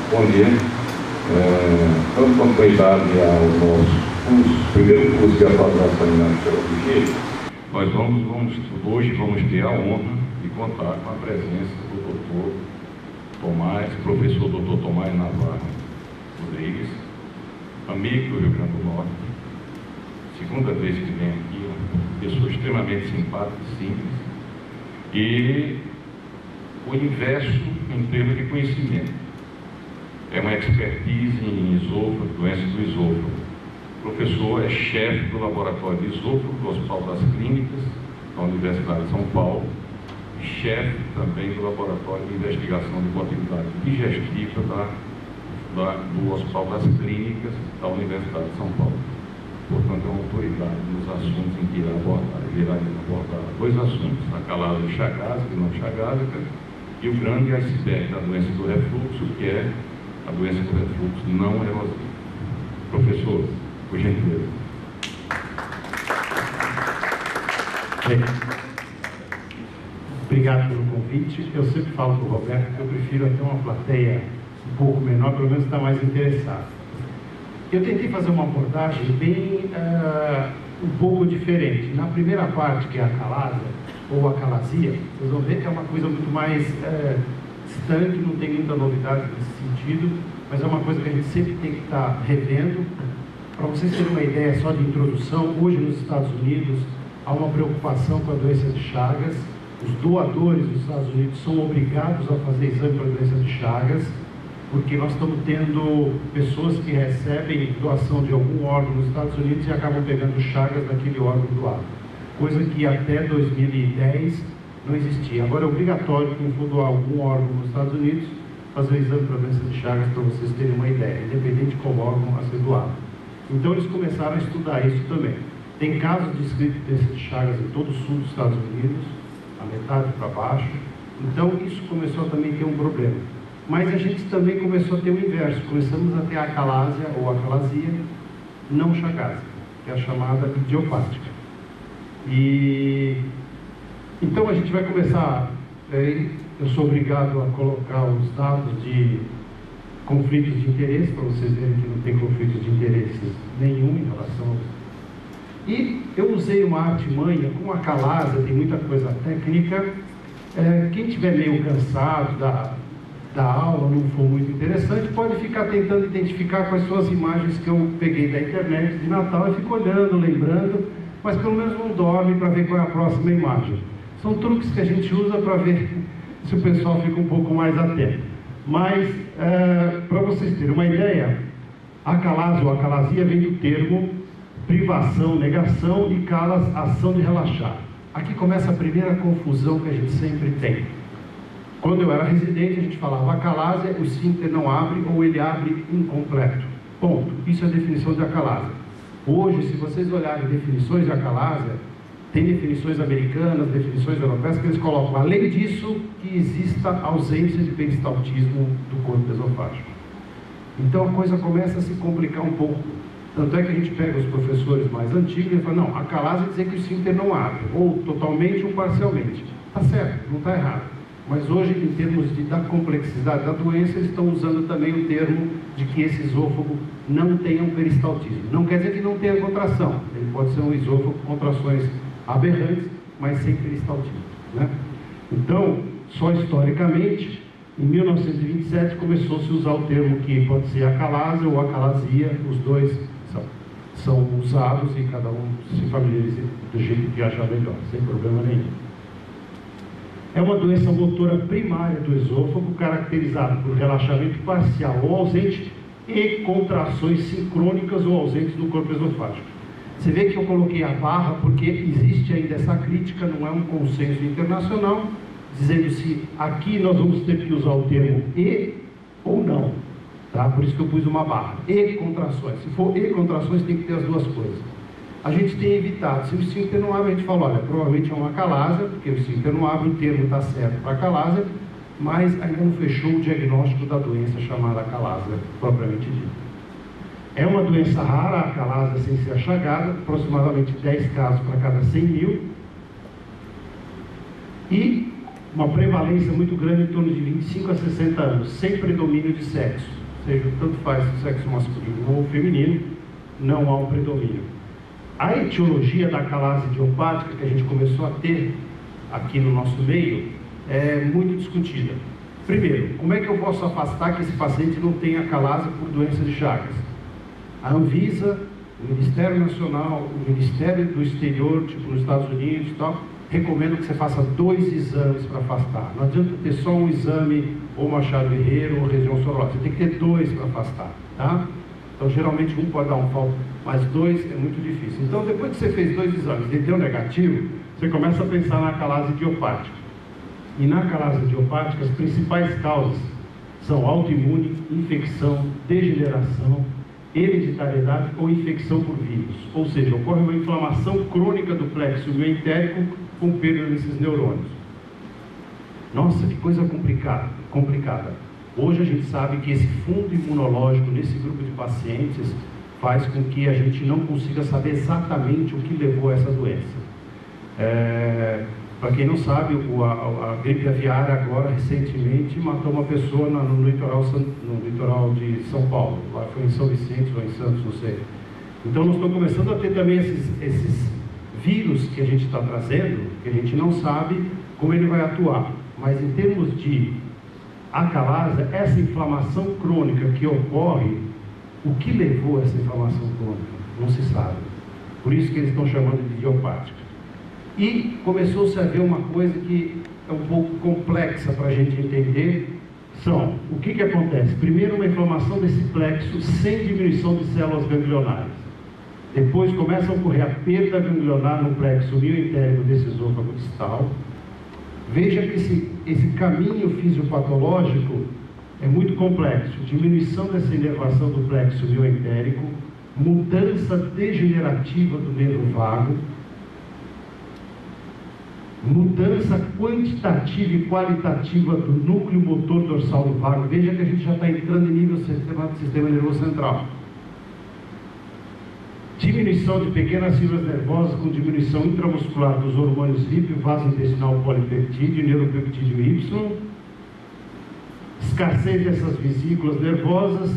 Bom dia. Estamos com idade ao nosso primeiro curso de atualização em nanobiologia. Nós hoje vamos ter a honra de contar com a presença do doutor Tomás, professor Dr. Tomás Navarro Rodrigues, amigo do Rio Grande do Norte, segunda vez que vem aqui, uma pessoa extremamente simpática, simples, e o inverso em termos de conhecimento. É uma expertise em esôfago, doenças do esôfago. O professor é chefe do laboratório de esôfago do Hospital das Clínicas, da Universidade de São Paulo, e chefe também do laboratório de investigação de continuidade digestiva do Hospital das Clínicas da Universidade de São Paulo. Portanto, é uma autoridade nos assuntos em que irá abordar dois assuntos: a calásia chagásica e não chagásica, e o grande iceberg da doença do refluxo, que é a doença do refluxo não erosivo. Professor, por gentileza. Bem, obrigado pelo convite. Eu sempre falo para o Roberto que eu prefiro até uma plateia um pouco menor, pelo menos está mais interessado. Eu tentei fazer uma abordagem bem um pouco diferente. Na primeira parte, que é a calásia ou a calasia, vocês vão ver que é uma coisa muito mais distante, não tem muita novidade nesse sentido, mas é uma coisa que a gente sempre tem que estar revendo. Para vocês terem uma ideia só de introdução, hoje nos Estados Unidos há uma preocupação com a doença de Chagas. Os doadores dos Estados Unidos são obrigados a fazer exame para a doença de Chagas, porque nós estamos tendo pessoas que recebem doação de algum órgão nos Estados Unidos e acabam pegando Chagas daquele órgão doado, coisa que até 2010 não existia. Agora é obrigatório, quem for doar algum órgão nos Estados Unidos, fazer o exame para a doença de Chagas, para vocês terem uma ideia, independente de qual órgão a ser doado. Então eles começaram a estudar isso também. Tem casos descritos de doença de Chagas em todo o sul dos Estados Unidos, a metade para baixo. Então isso começou a também ter um problema. Mas a gente também começou a ter o inverso. Começamos a ter a acalásia ou acalasia não chagásica, que é a chamada idiopática. E então a gente vai começar. Eu sou obrigado a colocar os dados de conflitos de interesse, para vocês verem que não tem conflito de interesses nenhum em relação a... E eu usei uma artimanha, com a calásia tem muita coisa técnica. Quem estiver meio cansado da aula, não for muito interessante, pode ficar tentando identificar quais são as imagens que eu peguei da internet de Natal e fico olhando, lembrando, mas pelo menos não dorme para ver qual é a próxima imagem. São truques que a gente usa para ver se o pessoal fica um pouco mais atento. Mas, para vocês terem uma ideia, a calásia ou acalasia vem do termo privação, negação e calas, ação de relaxar. Aqui começa a primeira confusão que a gente sempre tem. Quando eu era residente, a gente falava acalásia, o esfíncter não abre ou ele abre incompleto. Ponto. Isso é a definição de acalásia. Hoje, se vocês olharem definições de acalásia, tem definições americanas, definições europeias, que eles colocam, além disso, que exista ausência de peristaltismo do corpo esofágico. Então a coisa começa a se complicar um pouco. Tanto é que a gente pega os professores mais antigos e fala, não, acalásia quer dizer que o esfíncter não abre, ou totalmente ou parcialmente. Está certo, não está errado. Mas hoje, em termos da complexidade da doença, eles estão usando também o termo de que esse esôfago não tenha um peristaltismo. Não quer dizer que não tenha contração. Ele pode ser um esôfago com contrações aberrantes, mas sem peristaltismo, né? Então, só historicamente, em 1927 começou-se a usar o termo que pode ser acalásia ou acalasia, os dois são usados e cada um se familiariza do jeito que achar melhor, sem problema nenhum. É uma doença motora primária do esôfago, caracterizada por relaxamento parcial ou ausente e contrações sincrônicas ou ausentes do corpo esofágico. Você vê que eu coloquei a barra porque existe ainda essa crítica, não é um consenso internacional, dizendo se aqui nós vamos ter que usar o termo e ou não, tá? Por isso que eu pus uma barra, e contrações. Se for e contrações, tem que ter as duas coisas. A gente tem evitado, se o esfíncter não abre, a gente fala, olha, provavelmente é uma acalásia, porque o esfíncter não abre, o termo está certo para acalásia, mas ainda não fechou o diagnóstico da doença chamada acalásia, propriamente dita. É uma doença rara, a acalásia sem ser achagada, aproximadamente 10 casos para cada 100 mil. E uma prevalência muito grande em torno de 25 a 60 anos, sem predomínio de sexo. Ou seja, tanto faz o sexo masculino ou feminino, não há um predomínio. A etiologia da acalase idiopática que a gente começou a ter aqui no nosso meio é muito discutida. Primeiro, como é que eu posso afastar que esse paciente não tenha acalase por doença de Chagas? A Anvisa, o Ministério Nacional, o Ministério do Exterior, tipo nos Estados Unidos e tal, recomendo que você faça 2 exames para afastar. Não adianta ter só um exame, ou Machado Herrera, ou região sorológica. Você tem que ter 2 para afastar, tá? Então, geralmente, um pode dar um falso, mas 2 é muito difícil. Então, depois que você fez 2 exames e deu negativo, você começa a pensar na acalase idiopática. E na acalase idiopática, as principais causas são autoimune, infecção, degeneração, hereditariedade ou infecção por vírus. Ou seja, ocorre uma inflamação crônica do plexo mioentérico com perda desses neurônios. Nossa, que coisa complicada. Hoje a gente sabe que esse fundo imunológico nesse grupo de pacientes faz com que a gente não consiga saber exatamente o que levou a essa doença. Para quem não sabe, a gripe aviária agora, recentemente, matou uma pessoa no litoral de São Paulo. Lá foi em São Vicente ou em Santos, não sei. Então nós estamos começando a ter também esses vírus que a gente está trazendo, que a gente não sabe como ele vai atuar. Mas em termos de acalase, essa inflamação crônica que ocorre, o que levou a essa inflamação crônica? Não se sabe. Por isso que eles estão chamando de idiopática. E começou-se a ver uma coisa que é um pouco complexa para a gente entender, o que acontece? Primeiro, uma inflamação desse plexo sem diminuição de células ganglionares. Depois começa a ocorrer a perda ganglionar no plexo mioentérico desse esôfago distal. Veja que esse caminho fisiopatológico é muito complexo. Diminuição dessa inervação do plexo mioentérico, mudança degenerativa do nervo vago, mudança quantitativa e qualitativa do núcleo motor dorsal do vago. Veja que a gente já está entrando em nível sistema nervoso central. Diminuição de pequenas fibras nervosas com diminuição intramuscular dos hormônios VIP, vaso intestinal polipeptídeo, neuropeptídeo Y, escassez dessas vesículas nervosas,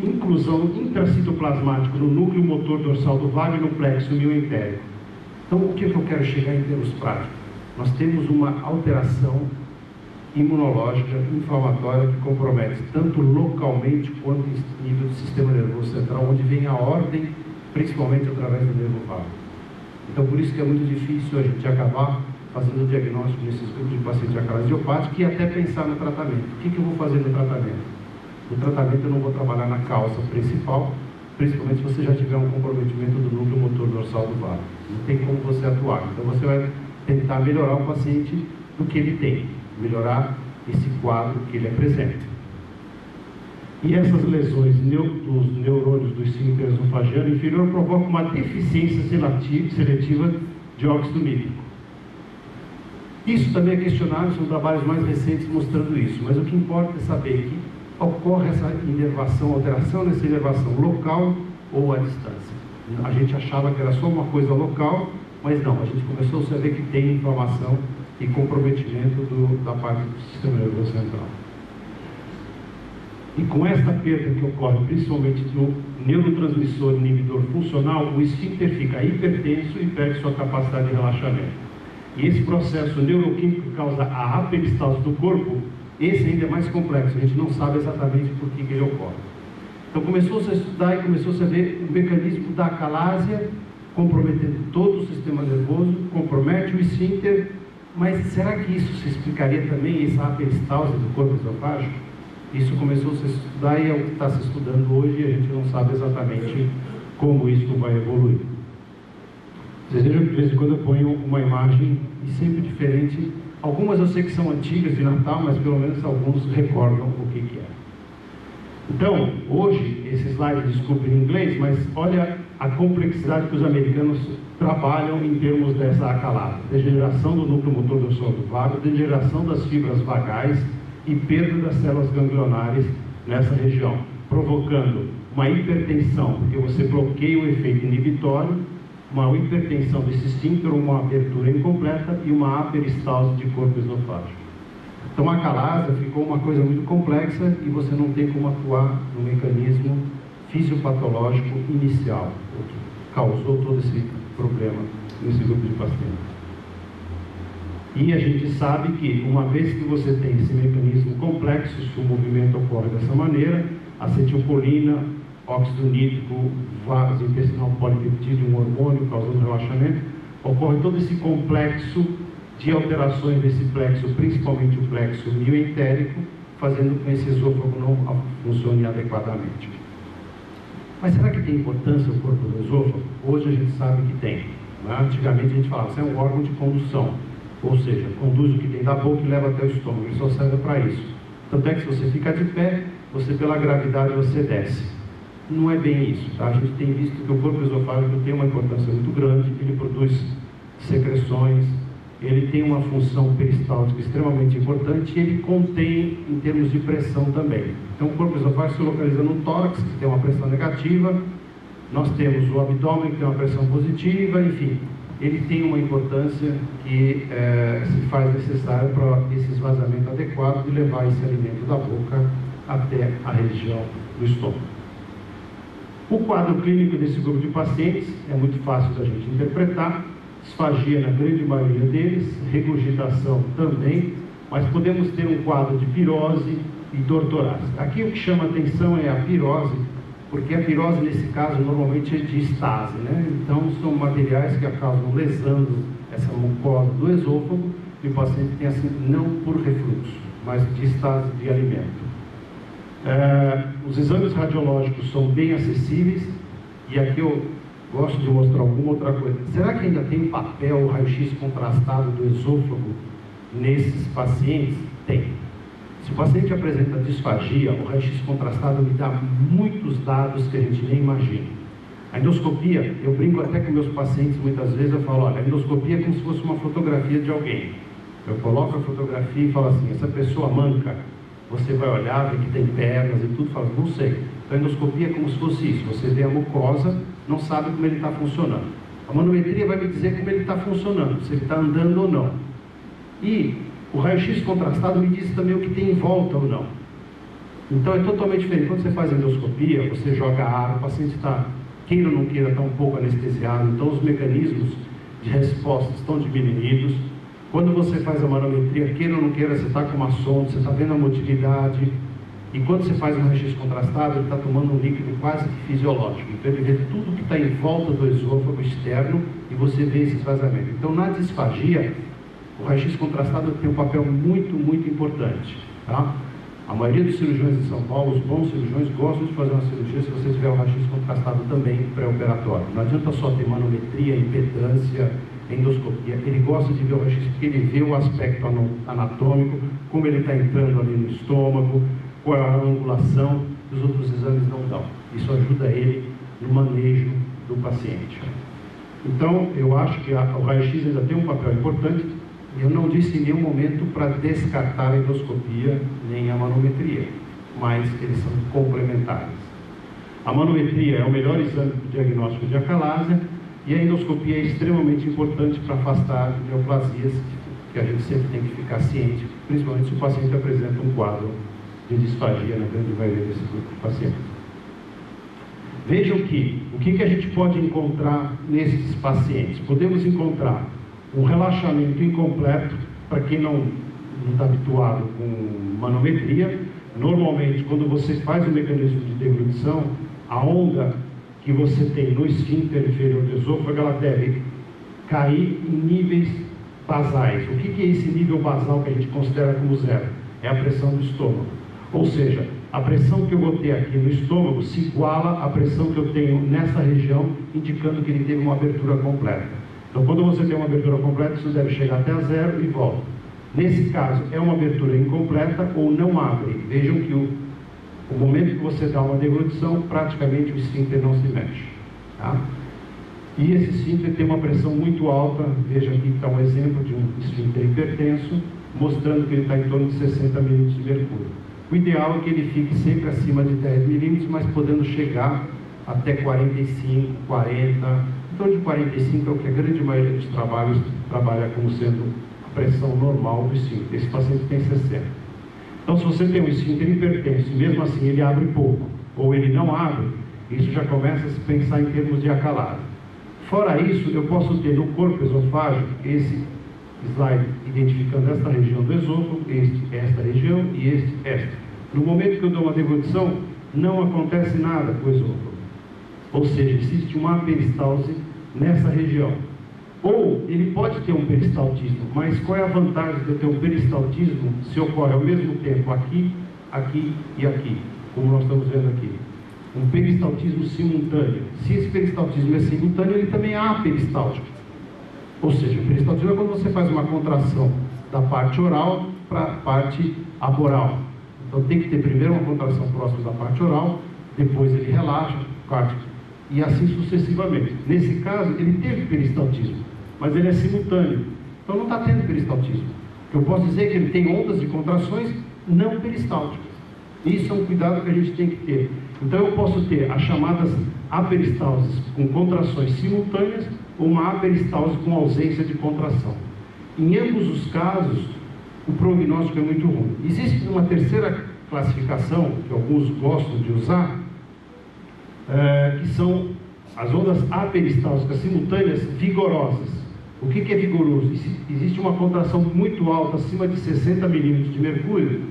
inclusão intracitoplasmática no núcleo motor dorsal do vago e no plexo mioentérico. Então, o que eu quero chegar em termos práticos? Nós temos uma alteração imunológica, inflamatória, que compromete tanto localmente quanto em nível do sistema nervoso central, onde vem a ordem, principalmente através do nervo vago. Então, por isso que é muito difícil a gente acabar fazendo o diagnóstico nesses grupos de pacientes de acalase idiopática e até pensar no tratamento. O que eu vou fazer no tratamento? No tratamento eu não vou trabalhar na causa principal, principalmente se você já tiver um comprometimento do núcleo motor dorsal do vago. Não tem como você atuar. Então, você vai tentar melhorar o paciente do que ele tem, melhorar esse quadro que ele apresenta. E essas lesões dos neurônios do esfíncter esofagiano inferior provocam uma deficiência seletiva de óxido nítrico. Isso também é questionável, são trabalhos mais recentes mostrando isso, mas o que importa é saber que ocorre essa inervação, alteração nessa inervação local ou à distância. A gente achava que era só uma coisa local, mas não, a gente começou a ver que tem inflamação e comprometimento da parte do sistema nervoso central. E com esta perda que ocorre principalmente no neurotransmissor inibidor funcional, o esfíncter fica hipertenso e perde sua capacidade de relaxamento. E esse processo neuroquímico que causa a aperistalse do corpo, esse ainda é mais complexo, a gente não sabe exatamente por que ele ocorre. Então começou-se a estudar e começou-se a ver o mecanismo da acalásia comprometendo todo o sistema nervoso, compromete o esfíncter, mas será que isso se explicaria também, essa aperistalse do corpo esofágico? Isso começou a se estudar e é o que está se estudando hoje e a gente não sabe exatamente como isso vai evoluir. Vocês vejam que de vez em quando eu ponho uma imagem e sempre diferente. Algumas eu sei que são antigas de Natal, mas pelo menos alguns recordam o que é. Então, hoje, esse slide desculpe em inglês, mas olha a complexidade que os americanos trabalham em termos dessa acalada. Degeneração do núcleo motor dorsal do vago, degeneração das fibras vagais e perda das células ganglionares nessa região, provocando uma hipertensão, porque você bloqueia o efeito inibitório, uma hipertensão desse esfíncter, uma abertura incompleta e uma aperistalse de corpo esofágico. Então a calásia ficou uma coisa muito complexa e você não tem como atuar no mecanismo fisiopatológico inicial, o que causou todo esse problema nesse grupo de pacientes. E a gente sabe que, uma vez que você tem esse mecanismo complexo, se o movimento ocorre dessa maneira, acetilcolina, óxido nítrico, vaso intestinal polipeptídeo, um hormônio causando relaxamento, ocorre todo esse complexo de alterações desse plexo, principalmente o plexo mioentérico, fazendo com que esse esôfago não funcione adequadamente. Mas será que tem importância o corpo do esôfago? Hoje a gente sabe que tem. Antigamente a gente falava, isso é um órgão de condução. Ou seja, conduz o que tem da boca e leva até o estômago, ele só serve para isso. Tanto é que se você ficar de pé, você pela gravidade você desce. Não é bem isso, tá? A gente tem visto que o corpo esofágico tem uma importância muito grande, ele produz secreções, ele tem uma função peristáltica extremamente importante e ele contém em termos de pressão também. Então o corpo esofágico se localiza no tórax, que tem uma pressão negativa, nós temos o abdômen, que tem uma pressão positiva, enfim. Ele tem uma importância que se faz necessária para esse esvaziamento adequado de levar esse alimento da boca até a região do estômago. O quadro clínico desse grupo de pacientes é muito fácil da gente interpretar, disfagia na grande maioria deles, regurgitação também, mas podemos ter um quadro de pirose e dor torácica. Aqui o que chama atenção é a pirose, porque a pirose, nesse caso, normalmente é de estase, né? Então, são materiais que acabam lesando essa mucosa do esôfago e o paciente tem assim, não por refluxo, mas de estase de alimento. Os exames radiológicos são bem acessíveis e aqui eu gosto de mostrar alguma outra coisa. Será que ainda tem papel o raio-x contrastado do esôfago nesses pacientes? Tem. Se o paciente apresenta disfagia, o raio-x contrastado me dá muitos dados que a gente nem imagina. A endoscopia, eu brinco até com meus pacientes, muitas vezes eu falo, olha, a endoscopia é como se fosse uma fotografia de alguém. Eu coloco a fotografia e falo assim, essa pessoa manca, você vai olhar, vê que tem pernas e tudo, fala, não sei. Então a endoscopia é como se fosse isso, você vê a mucosa, não sabe como ele está funcionando. A manometria vai me dizer como ele está funcionando, se ele está andando ou não. E o raio-x contrastado me diz também o que tem em volta ou não. Então é totalmente diferente. Quando você faz a endoscopia, você joga ar, o paciente está, queira ou não queira, está um pouco anestesiado, então os mecanismos de resposta estão diminuídos. Quando você faz a manometria, queira ou não queira, você está com uma sonda, você está vendo a motilidade. E quando você faz um raio-x contrastado, ele está tomando um líquido quase que fisiológico. Então ele vê tudo que está em volta do esôfago externo e você vê esse esvaziamento. Então na disfagia, o raio-x contrastado tem um papel muito, muito importante. Tá? A maioria dos cirurgiões de São Paulo, os bons cirurgiões, gostam de fazer uma cirurgia se você tiver o raio-x contrastado também pré-operatório. Não adianta só ter manometria, impedância, endoscopia. Ele gosta de ver o raio-x porque ele vê o aspecto anatômico, como ele está entrando ali no estômago, qual é a angulação que os outros exames não dão. Isso ajuda ele no manejo do paciente. Então, eu acho que o raio-x ainda tem um papel importante. Eu não disse em nenhum momento para descartar a endoscopia nem a manometria, mas eles são complementares. A manometria é o melhor exame para o diagnóstico de acalásia e a endoscopia é extremamente importante para afastar neoplasias, que a gente sempre tem que ficar ciente, principalmente se o paciente apresenta um quadro de disfagia na grande maioria desse grupo de pacientes. Vejam que, o que a gente pode encontrar nesses pacientes? Podemos encontrar um relaxamento incompleto, para quem não está habituado com manometria. Normalmente, quando você faz o mecanismo de deglutição, a onda que você tem no esfíncter inferior do esôfago, ela deve cair em níveis basais. O que é esse nível basal que a gente considera como zero? É a pressão do estômago. Ou seja, a pressão que eu botei aqui no estômago se iguala à pressão que eu tenho nessa região, indicando que ele teve uma abertura completa. Então, quando você tem uma abertura completa, isso deve chegar até a zero e volta. Nesse caso, é uma abertura incompleta ou não abre. Vejam que o momento que você dá uma deglutição, praticamente o esfíncter não se mexe. Tá? E esse esfíncter tem uma pressão muito alta. Veja aqui que está um exemplo de um esfíncter hipertenso, mostrando que ele está em torno de 60 milímetros de mercúrio. O ideal é que ele fique sempre acima de 10 milímetros, mas podendo chegar até 45, 40, em torno de 45 é o que a grande maioria dos trabalhos trabalha como sendo pressão normal do esfíncter. Esse paciente tem 60. Então, se você tem um esfíncter hipertenso e mesmo assim ele abre pouco, ou ele não abre, isso já começa a se pensar em termos de acalado. Fora isso, eu posso ter no corpo esofágico esse slide identificando esta região do esôfago, esta região e esta. No momento que eu dou uma deglutição, não acontece nada com o esôfago. Ou seja, existe uma peristalse nessa região. Ou ele pode ter um peristaltismo, mas qual é a vantagem de eu ter um peristaltismo se ocorre ao mesmo tempo aqui, aqui e aqui, como nós estamos vendo aqui? Um peristaltismo simultâneo. Se esse peristaltismo é simultâneo, ele também é aperistáltico. Ou seja, o peristaltismo é quando você faz uma contração da parte oral para a parte aboral. Então tem que ter primeiro uma contração próxima da parte oral, depois ele relaxa, e assim sucessivamente. Nesse caso, ele teve peristaltismo, mas ele é simultâneo. Então não está tendo peristaltismo. Eu posso dizer que ele tem ondas de contrações não peristálticas. Isso é um cuidado que a gente tem que ter. Então eu posso ter as chamadas aperistalses com contrações simultâneas ou uma aperistalse com ausência de contração. Em ambos os casos, o prognóstico é muito ruim. Existe uma terceira classificação, que alguns gostam de usar, que são as ondas aperistálticas simultâneas vigorosas. O que é vigoroso? Existe uma contração muito alta, acima de 60 milímetros de mercúrio,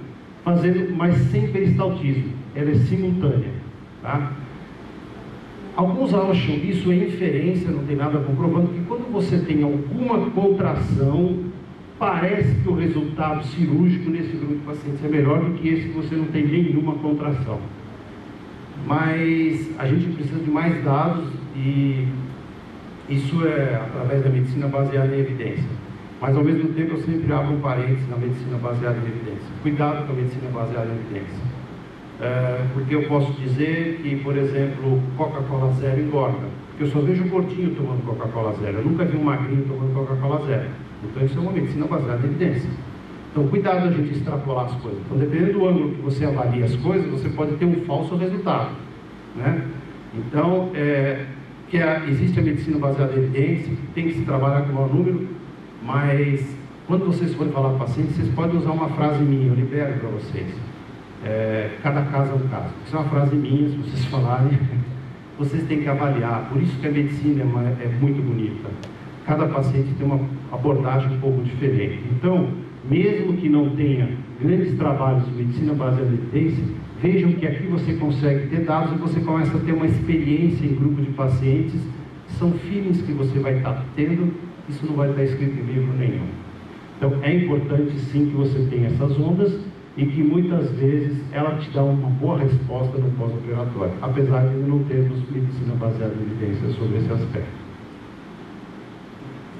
mas sem peristaltismo. Ela é simultânea. Tá? Alguns acham isso é inferência, não tem nada comprovando, que quando você tem alguma contração, parece que o resultado cirúrgico nesse grupo de pacientes é melhor do que esse que você não tem nenhuma contração. Mas a gente precisa de mais dados e isso é através da medicina baseada em evidência. Mas ao mesmo tempo eu sempre abro um parênteses na medicina baseada em evidência. Cuidado com a medicina baseada em evidência. Porque eu posso dizer que, por exemplo, Coca-Cola zero engorda. Porque eu só vejo um gordinho tomando Coca-Cola zero. Eu nunca vi um magrinho tomando Coca-Cola zero. Então isso é uma medicina baseada em evidência. Então cuidado a gente extrapolar as coisas. Então dependendo do ângulo que você avalia as coisas, você pode ter um falso resultado, né? Então, existe a medicina baseada em evidência, que tem que se trabalhar com o maior número, mas quando vocês forem falar para pacientes, vocês podem usar uma frase minha, eu libero para vocês. Cada caso é um caso. Isso é uma frase minha, se vocês falarem, vocês têm que avaliar. Por isso que a medicina é muito bonita. Cada paciente tem uma abordagem um pouco diferente. Então, mesmo que não tenha grandes trabalhos de medicina baseada em evidência, vejam que aqui você consegue ter dados e você começa a ter uma experiência em grupo de pacientes. São feelings que você vai estar tendo, isso não vai estar escrito em livro nenhum. Então, é importante sim que você tenha essas ondas e que muitas vezes ela te dá uma boa resposta no pós-operatório, apesar de não termos medicina baseada em evidência sobre esse aspecto.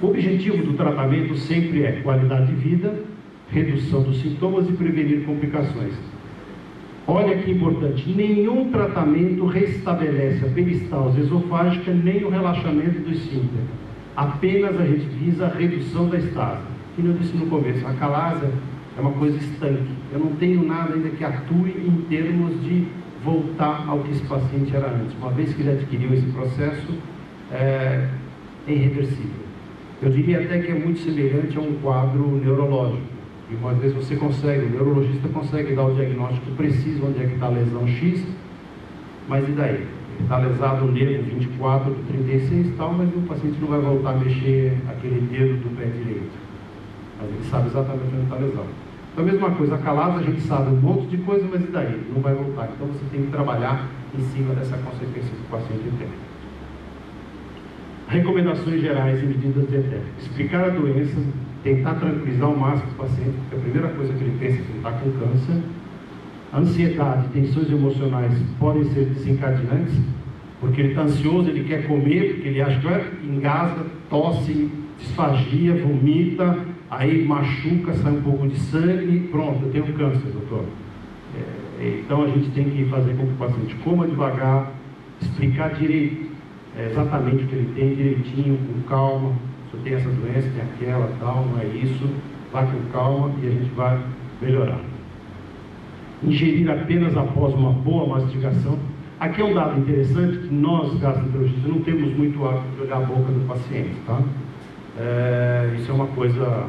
O objetivo do tratamento sempre é qualidade de vida, redução dos sintomas e prevenir complicações. Olha que importante, nenhum tratamento restabelece a peristalse esofágica nem o relaxamento do esfíncter. Apenas a gente visa a redução da estase. Como eu disse no começo, a calásia é uma coisa estanque. Eu não tenho nada ainda que atue em termos de voltar ao que esse paciente era antes. Uma vez que ele adquiriu esse processo, é irreversível. Eu diria até que é muito semelhante a um quadro neurológico. E uma vez você consegue, o neurologista consegue dar o diagnóstico preciso onde é que está a lesão X, mas e daí? Está lesado o nervo 24 do 36 e tal, mas o paciente não vai voltar a mexer aquele dedo do pé direito. Mas ele sabe exatamente onde está a lesão. Então a mesma coisa, a calásia a gente sabe um monte de coisa, mas e daí? Não vai voltar. Então você tem que trabalhar em cima dessa consequência que o paciente tem. Recomendações gerais e medidas dietéticas. Explicar a doença, tentar tranquilizar ao máximo o paciente, porque a primeira coisa que ele pensa é que ele está com câncer. A ansiedade, tensões emocionais podem ser desencadeantes, porque ele está ansioso, ele quer comer, porque ele acha que engasga, tosse, disfagia, vomita, aí machuca, sai um pouco de sangue, pronto, eu tenho câncer, doutor. Então a gente tem que fazer com que o paciente coma devagar, explicar direito, exatamente o que ele tem, direitinho, com calma. Se eu tenho essa doença, tem aquela, tal, não é isso, vá com calma e a gente vai melhorar. Ingerir apenas após uma boa mastigação. Aqui é um dado interessante que nós, gastroenterologistas, não temos muito hábito de olhar a boca do paciente, tá? Isso é uma coisa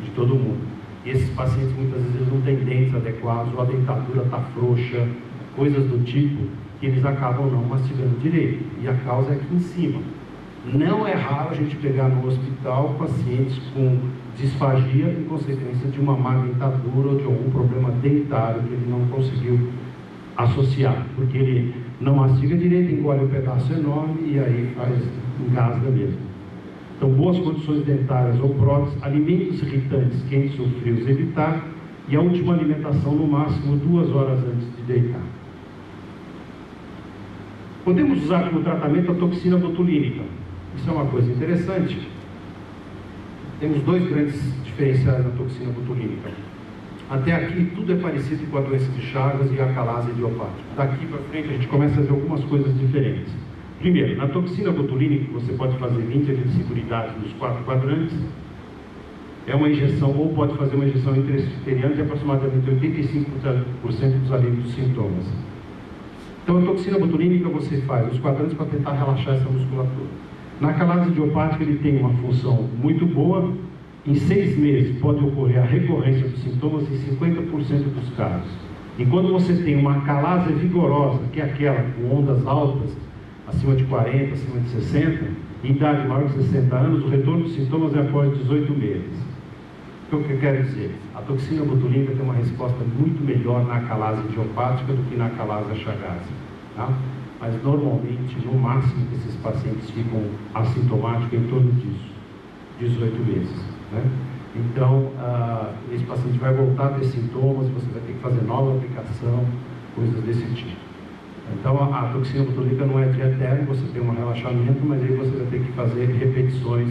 de todo mundo. E esses pacientes muitas vezes não têm dentes adequados, ou a dentadura está frouxa, coisas do tipo, que eles acabam não mastigando direito. E a causa é aqui em cima. Não é raro a gente pegar no hospital pacientes com disfagia em consequência de uma má dentadura ou de algum problema dentário que ele não conseguiu associar, porque ele não mastiga direito, engole um pedaço enorme e aí engasga mesmo. Então, boas condições dentárias ou próteses, alimentos irritantes, quentes ou frios, evitar, e a última alimentação no máximo 2 horas antes de deitar. Podemos usar como tratamento a toxina botulínica. Isso é uma coisa interessante. Temos 2 grandes diferenciais na toxina botulínica. Até aqui tudo é parecido com a doença de Chagas e a calase idiopática. Daqui para frente a gente começa a ver algumas coisas diferentes. Primeiro, na toxina botulínica você pode fazer 20 a 25 unidades nos 4 quadrantes. É uma injeção, ou pode fazer uma injeção intraesfiteriana de aproximadamente 85% dos alívios dos sintomas. Então a toxina botulínica você faz os quadrantes para tentar relaxar essa musculatura. Na calase idiopática ele tem uma função muito boa. Em 6 meses pode ocorrer a recorrência dos sintomas em 50% dos casos. E quando você tem uma calase vigorosa, que é aquela com ondas altas, acima de 40, acima de 60, em idade maior de 60 anos, o retorno dos sintomas é após 18 meses. O que eu quero dizer? A toxina botulínica tem uma resposta muito melhor na calase idiopática do que na calase achagácea, tá? Mas normalmente, no máximo, esses pacientes ficam assintomáticos em torno disso, 18 meses, né? Então, esse paciente vai voltar a ter sintomas, você vai ter que fazer nova aplicação, coisas desse tipo. Então, a toxina botulínica não é de eterno, você tem um relaxamento, mas aí você vai ter que fazer repetições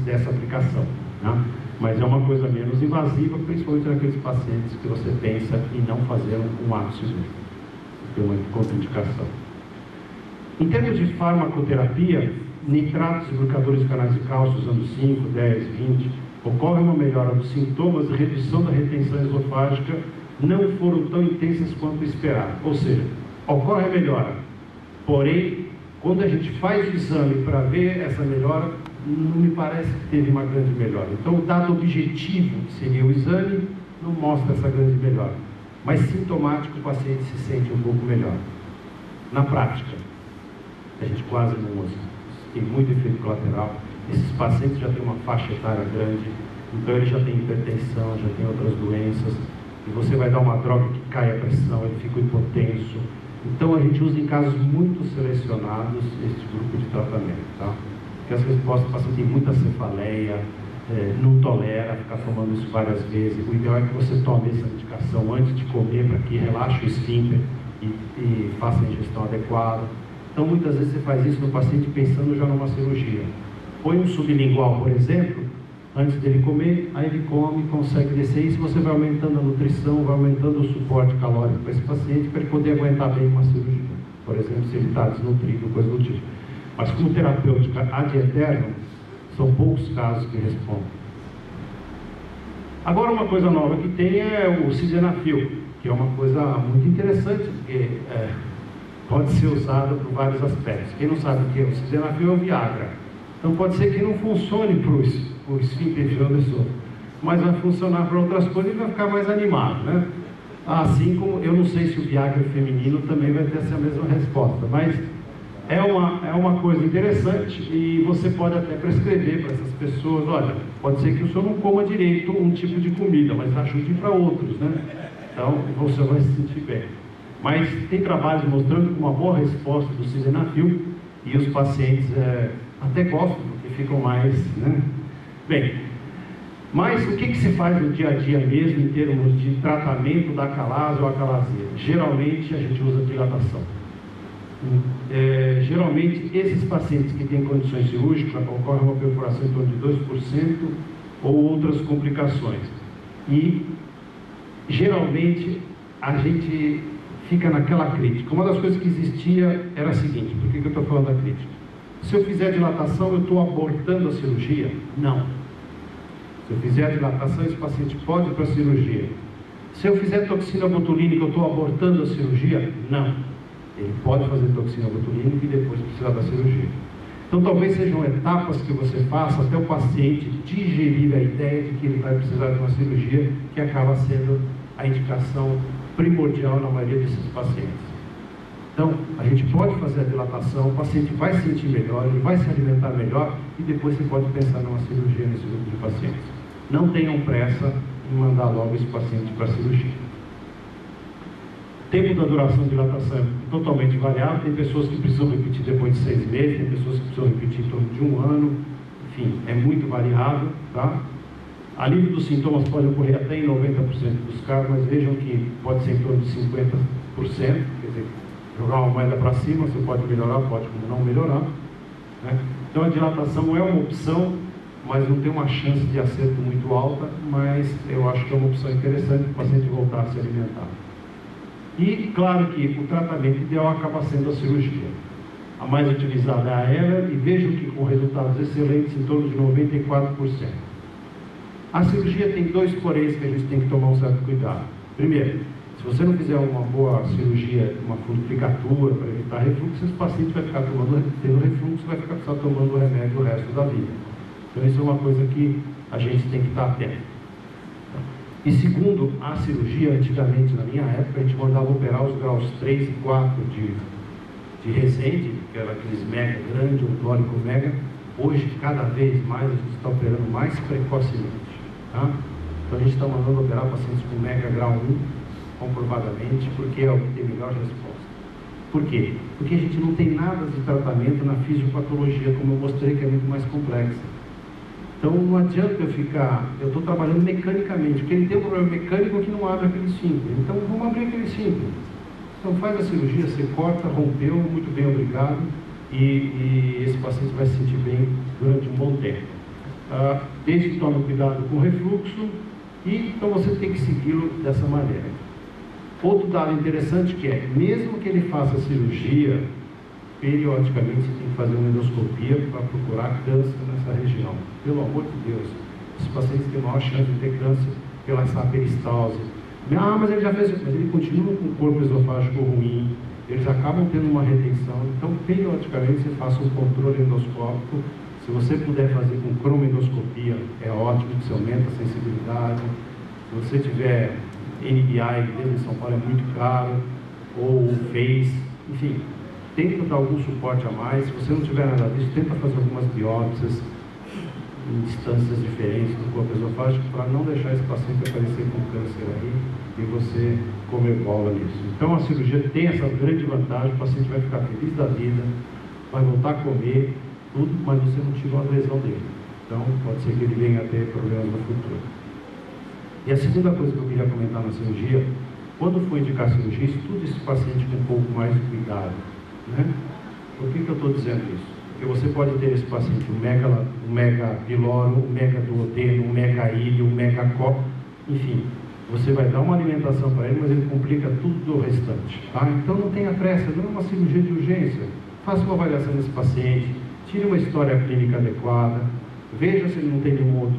dessa aplicação, né? Mas é uma coisa menos invasiva, principalmente naqueles pacientes que você pensa em não fazer um ato cirúrgico, tem uma contraindicação. Em termos de farmacoterapia, nitratos e bloqueadores de canais de cálcio usando 5, 10, 20, ocorre uma melhora dos sintomas e redução da retenção esofágica não foram tão intensas quanto esperado. Ou seja, ocorre a melhora, porém, quando a gente faz o exame para ver essa melhora, não me parece que teve uma grande melhora. Então, o dado objetivo, que seria o exame, não mostra essa grande melhora. Mas sintomático, o paciente se sente um pouco melhor. Na prática, a gente quase não usa. Tem muito efeito colateral. Esses pacientes já têm uma faixa etária grande, então ele já tem hipertensão, já tem outras doenças, e você vai dar uma droga que cai a pressão, ele fica hipotenso. Então a gente usa em casos muito selecionados este grupo de tratamento, tá? Porque às vezes o paciente tem muita cefaleia, não tolera ficar tomando isso várias vezes. O ideal é que você tome essa medicação antes de comer, para que relaxe o esfíncter e faça a ingestão adequada. Então muitas vezes você faz isso no paciente pensando já numa cirurgia. Põe um sublingual, por exemplo, antes dele comer, aí ele come, consegue descer isso, você vai aumentando a nutrição, vai aumentando o suporte calórico para esse paciente, para ele poder aguentar bem uma cirurgia. Por exemplo, se ele está desnutrido, coisa do tipo. Mas como terapêutica ad eterno, são poucos casos que respondem. Agora, uma coisa nova que tem é o sildenafil, que é uma coisa muito interessante, porque pode ser usado por vários aspectos. Quem não sabe o que é o sildenafil é o Viagra. Então pode ser que não funcione para o esfíncter de Anderson, mas vai funcionar para outras coisas e vai ficar mais animado, né? Assim como, eu não sei se o Viagra feminino também vai ter essa mesma resposta, mas é uma coisa interessante e você pode até prescrever para essas pessoas, olha, pode ser que o senhor não coma direito um tipo de comida, mas ajude para outros, né? Então você vai se sentir bem. Mas tem trabalhos mostrando que uma boa resposta do sildenafil, e os pacientes até gostam, porque ficam mais, né? Bem, mas o que se faz no dia a dia mesmo em termos de tratamento da calase ou acalasia? Geralmente a gente usa dilatação. Geralmente esses pacientes que têm condições cirúrgicas, ocorre uma perfuração em torno de 2% ou outras complicações. E geralmente a gente fica naquela crítica. Uma das coisas que existia era a seguinte: por que eu estou falando da crítica? Se eu fizer dilatação, eu estou abortando a cirurgia? Não. Se eu fizer dilatação, esse paciente pode ir para a cirurgia. Se eu fizer toxina botulínica, eu estou abortando a cirurgia? Não. Ele pode fazer toxina botulínica e depois precisar da cirurgia. Então, talvez sejam etapas que você faça até o paciente digerir a ideia de que ele vai precisar de uma cirurgia, que acaba sendo a indicação primordial na maioria desses pacientes. Então, a gente pode fazer a dilatação, o paciente vai se sentir melhor, ele vai se alimentar melhor e depois você pode pensar numa cirurgia nesse grupo de pacientes. Não tenham pressa em mandar logo esse paciente para a cirurgia. O tempo da duração de dilatação é totalmente variável, tem pessoas que precisam repetir depois de 6 meses, tem pessoas que precisam repetir em torno de 1 ano, enfim, é muito variável, tá? Alívio dos sintomas pode ocorrer até em 90% dos casos, mas vejam que pode ser em torno de 50%, quer dizer, jogar uma moeda para cima, você pode melhorar, pode como não melhorar, né? Então a dilatação é uma opção, mas não tem uma chance de acerto muito alta, mas eu acho que é uma opção interessante para o paciente voltar a se alimentar. E claro que o tratamento ideal acaba sendo a cirurgia. A mais utilizada é a Heller, e vejam que com resultados excelentes em torno de 94%. A cirurgia tem 2 poréns que a gente tem que tomar um certo cuidado. Primeiro, se você não fizer uma boa cirurgia, uma ligatura para evitar refluxo, esse paciente vai ficar tendo refluxo, vai ficar só tomando o remédio o resto da vida. Então isso é uma coisa que a gente tem que estar atento. E segundo, a cirurgia, antigamente, na minha época, a gente mandava operar os graus 3 e 4 de Resende, que era aqueles mega grande, ou tórico mega. Hoje, cada vez mais, a gente está operando mais precocemente. Tá? Então a gente está mandando operar pacientes com mega grau 1, comprovadamente, porque é o que tem melhor resposta. Por quê? Porque a gente não tem nada de tratamento na fisiopatologia, como eu mostrei, que é muito mais complexa. Então não adianta eu estou trabalhando mecanicamente, porque ele tem um problema mecânico que não abre aquele esfíncter. Então vamos abrir aquele esfíncter. Então faz a cirurgia, você corta, rompeu, muito bem, obrigado, e esse paciente vai se sentir bem durante um bom tempo. Desde que tome cuidado com o refluxo, e então você tem que segui-lo dessa maneira. Outro dado interessante que é, mesmo que ele faça a cirurgia, periodicamente você tem que fazer uma endoscopia para procurar câncer nessa região. Pelo amor de Deus, os pacientes têm maior chance de ter câncer pela essa peristalse. Mas ele já fez, mas ele continua com o corpo esofágico ruim, eles acabam tendo uma retenção. Então, periodicamente você faça um controle endoscópico. Se você puder fazer com cromoendoscopia, é ótimo, que você aumenta a sensibilidade. Se você tiver NBI, mesmo em São Paulo é muito caro, ou FACE, enfim, tenta dar algum suporte a mais. Se você não tiver nada disso, tenta fazer algumas biópsias em distâncias diferentes do corpo esofágico para não deixar esse paciente aparecer com câncer aí e você comer bola nisso. Então a cirurgia tem essa grande vantagem, o paciente vai ficar feliz da vida, vai voltar a comer tudo, mas você não tirou a lesão dele. Então pode ser que ele venha a ter problemas no futuro. E a segunda coisa que eu queria comentar na cirurgia, quando for indicar a cirurgia, estude esse paciente com um pouco mais de cuidado, né? Por que eu estou dizendo isso? Porque você pode ter esse paciente, um mega piloro, um mega duodeno, um mega ilho, um mega copo, enfim, você vai dar uma alimentação para ele, mas ele complica tudo do restante, tá? Então não tenha pressa, não é uma cirurgia de urgência. Faça uma avaliação desse paciente, tire uma história clínica adequada, veja se ele não tem nenhuma outra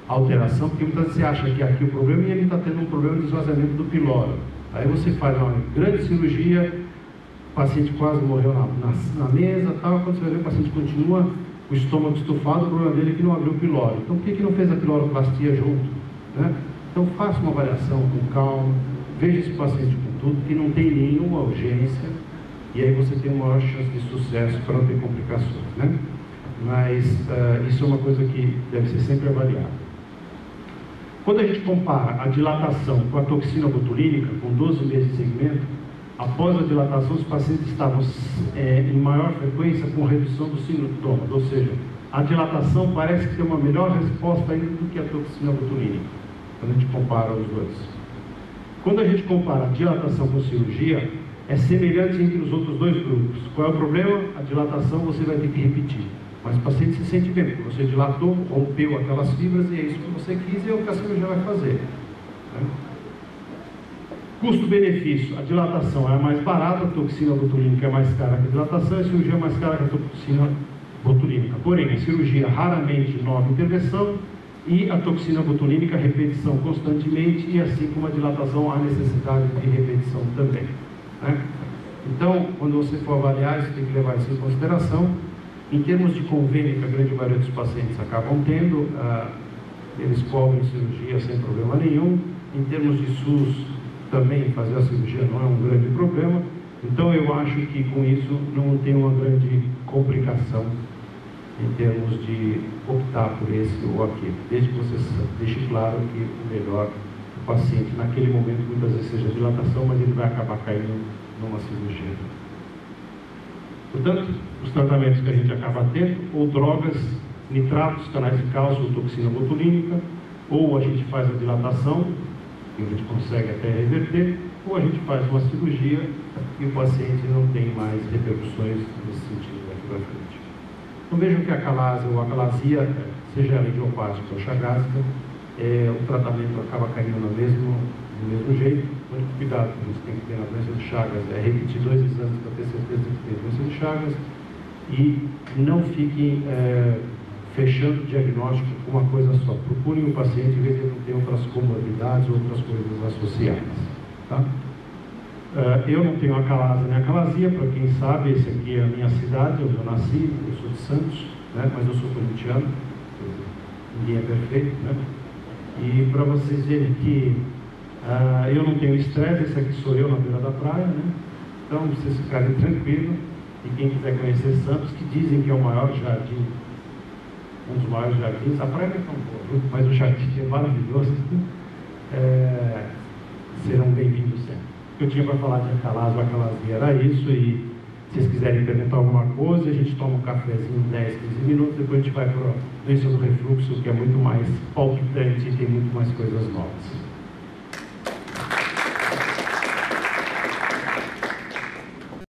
alteração, porque muitas vezes você acha que aqui o problema e ele está tendo um problema de esvaziamento do piloro. Aí você faz uma grande cirurgia, o paciente quase morreu na mesa, tal. Quando você vai ver, o paciente continua com o estômago estufado, o problema dele é que não abriu o piloro. Então por que não fez a piloroplastia junto, né? Então faça uma avaliação com calma, veja esse paciente com tudo, que não tem nenhuma urgência, e aí você tem uma maior chance de sucesso para não ter complicações, né? Mas isso é uma coisa que deve ser sempre avaliada. Quando a gente compara a dilatação com a toxina botulínica, com 12 meses de segmento, após a dilatação, os pacientes estavam em maior frequência com redução dos sintomas, ou seja, a dilatação parece que tem uma melhor resposta ainda do que a toxina botulínica, quando a gente compara os dois. Quando a gente compara a dilatação com cirurgia, é semelhante entre os outros dois grupos. Qual é o problema? A dilatação você vai ter que repetir, mas o paciente se sente bem, porque você dilatou, rompeu aquelas fibras e é isso que você quis e é o que a cirurgia vai fazer, né? Custo-benefício, a dilatação é mais barata, a toxina botulínica é mais cara que a dilatação, a cirurgia é mais cara que a toxina botulínica. Porém, a cirurgia raramente nova intervenção e a toxina botulínica repetição constantemente, e assim como a dilatação há necessidade de repetição também, né? Então, quando você for avaliar, você tem que levar isso em consideração. Em termos de convênio, que a grande maioria dos pacientes acabam tendo, eles cobrem cirurgia sem problema nenhum. Em termos de SUS, também fazer a cirurgia não é um grande problema. Então eu acho que com isso não tem uma grande complicação em termos de optar por esse ou aquele, desde que você deixe claro que o melhor o paciente naquele momento muitas vezes seja dilatação, mas ele vai acabar caindo numa cirurgia. Portanto, os tratamentos que a gente acaba tendo, ou drogas, nitratos, canais de cálcio, ou toxina botulínica, ou a gente faz a dilatação, que a gente consegue até reverter, ou a gente faz uma cirurgia e o paciente não tem mais repercussões nesse sentido daqui para frente. Então vejam que a acalase ou acalasia, seja ela idiopática ou chagásica, o tratamento acaba caindo do mesmo jeito. O único cuidado que você tem que ter na doença de Chagas é repetir 2 exames para ter certeza que tem doença de Chagas e não fiquem fechando o diagnóstico com uma coisa só. Procurem o paciente e ver se ele não tem outras comorbidades ou outras coisas associadas. Tá? Eu não tenho acalase nem acalasia, para quem sabe, esse aqui é a minha cidade, onde eu nasci, eu sou de Santos, né? Mas eu sou corintiano, ninguém é perfeito, né? E para vocês verem que eu não tenho estresse, esse aqui sou eu na beira da praia, né? Então, vocês ficarem tranquilos. E quem quiser conhecer Santos, que dizem que é o maior jardim, um dos maiores jardins, a praia não é tão boa, mas o jardim é maravilhoso, serão bem-vindos sempre. O que eu tinha para falar de acalase ou acalasia era isso, e se vocês quiserem perguntar alguma coisa, a gente toma um cafezinho 10, 15 minutos, depois a gente vai para a doença do refluxo, que é muito mais palpitante e tem muito mais coisas novas.